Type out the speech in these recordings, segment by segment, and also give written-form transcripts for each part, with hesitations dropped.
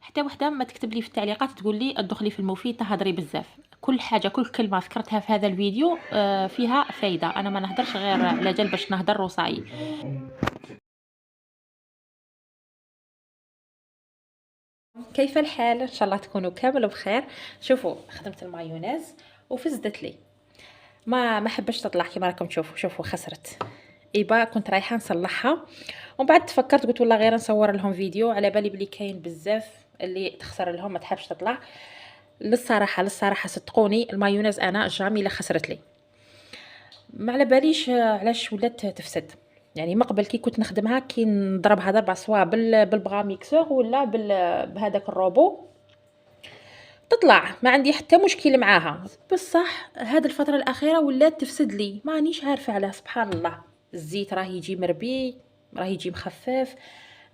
حتى وحده ما تكتب لي في التعليقات تقول لي ادخلي في المفيد تهضري بزاف. كل حاجه كل كلمه ذكرتها في هذا الفيديو فيها فايده. انا ما نهضرش غير على جال باش نهضر وصاي. كيف الحال؟ ان شاء الله تكونوا كامل بخير. شوفوا خدمت المايونيز وفزدت لي، ما حبش تطلع كما راكم تشوفوا. شوفوا خسرت ايبا، كنت رايحه نصلحها ومن بعد تفكرت قلت والله غير نصور لهم فيديو، على بالي بلي كاين بزاف اللي تخسر لهم ما تحبش تطلع. للصراحه صدقوني المايونيز انا جامي لا خسرت لي، ما على باليش علاش ولات تفسد. يعني ما قبل كي كنت نخدمها كي نضربها ضربه سوا بالبغا ميكسور ولا بهذاك الروبو تطلع، ما عندي حتى مشكل معاها. بصح هاد الفتره الاخيره ولات تفسد لي، مانيش عارفه علاه. سبحان الله، الزيت راه يجي مربي، راه يجي مخفف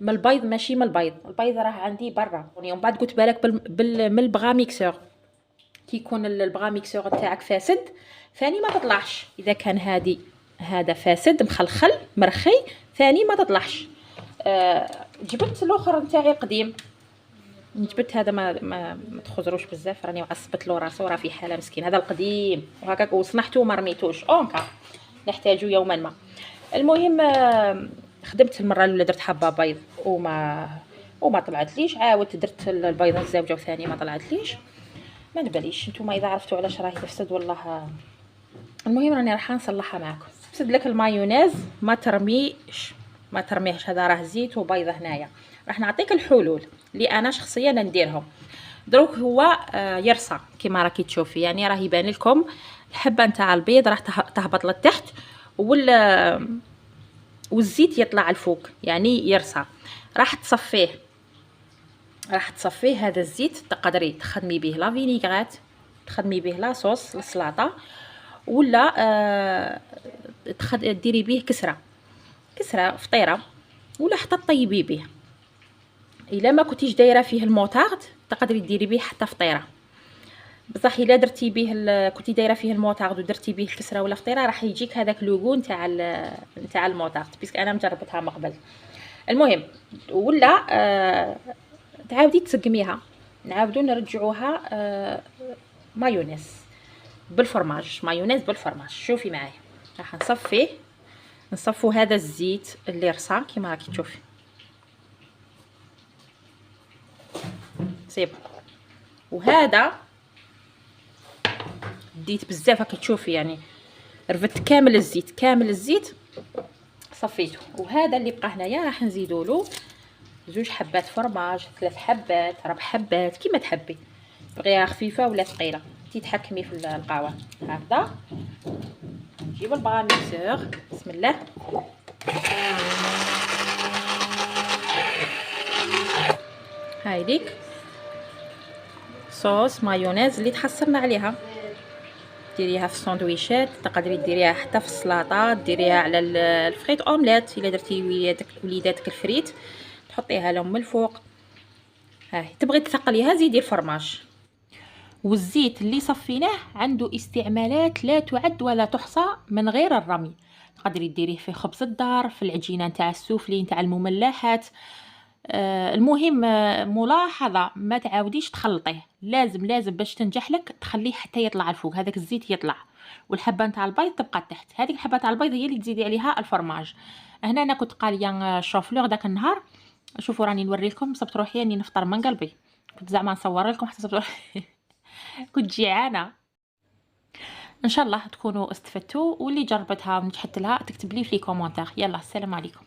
من البيض، ماشي من البيض راه عندي برا. ومن بعد قلت بالك من البغا ميكسور، كي يكون البغا ميكسور تاعك فاسد ثاني ما تطلعش. اذا كان هذا فاسد مخلخل مرخي ثاني ما تطلعش. جبت الاخر نتاعي القديم، جبت هذا ما تخزروش بزاف، راني عصبت له راسو راه في حاله مسكين. هذا القديم وهكاك وصنحته ما رميتوش، اونكا نحتاجو يوما ما. المهم خدمت المره الاولى درت حبه بيض وما طلعت ليش. عاودت درت البيضه الزوجه وثاني ما طلعت ليش. ما نباليش نتوما اذا عرفتوا علاش راهي تفسد والله. المهم راني راح نصلحها معكم. تفسد لك المايونيز ما ترميهش، هذا راه زيت وبيضه. هنايا راح نعطيك الحلول اللي انا شخصيا نديرهم. دروك هو يرصى كما راكي تشوفي، يعني راه يبان لكم الحبه نتاع البيض راح تهبط لتحت والزيت يطلع الفوق، يعني يرصى. راح تصفيه هذا الزيت. تقدري تخدمي به لا فينيغرات، تخدمي به لا صوص للسلطه، ولا ديري به كسره فطيره، ولا حتى طيبي به. الا ما كنتيش دايره فيه الموطارد تقدري ديري به حتى فطيره. بصح الا درتي به كنتي دايره فيه الموطارد ودرتي به الكسره ولا فطيره راح يجيك هذاك لوغو نتاع الموطارد، بيسك انا مجربتها من قبل. المهم ولا تعاودي تسقميها، نعاودو نرجعوها مايونيز بالفرماج. شوفي معايا، راح نصفو هذا الزيت اللي رصا كيما راكي تشوفي. صيب وهذا ديت بزاف راكي تشوفي، يعني رفدت كامل الزيت صفيته. وهذا اللي بقى هنايا راح نزيدوا له 2 حبات فرماج، 3 حبات، 4 حبات كيما تحبي، بغيها خفيفه ولا ثقيله تتحكمي في القوام. هكذا نجيب البغا ميكسور، بسم الله. هايديك صوص مايونيز اللي تحصلنا عليها، ديريها في الساندويشات، تقدري ديريها حتى في السلطه، ديريها على الفريت اومليت. الا درتي وليداتك الفريت تحطيها لهم من الفوق. هاي تبغي تثقليها زيدي الفرماج. والزيت اللي صفيناه عنده استعمالات لا تعد ولا تحصى من غير الرمي. تقدري ديريه في خبز الدار، في العجينه نتاع السوفلي نتاع المملحات. المهم ملاحظه ما تعاوديش تخلطيه، لازم باش تنجح لك تخليه حتى يطلع الفوق، هذاك الزيت يطلع والحبه نتاع البيض تبقى تحت. هذيك الحبه تاع البيض هي اللي تزيدي عليها الفرماج. هنا انا كنت قاليه شوفلور داك النهار. شوفوا راني نوريلكم، صبت روحي اني نفطر من قلبي، كنت زعما نصور لكم حتى صبت روحي كنت جيعانه. ان شاء الله تكونوا استفدتوا، واللي جربتها ونجحت لها تكتب لي في كومونتير. يلا السلام عليكم.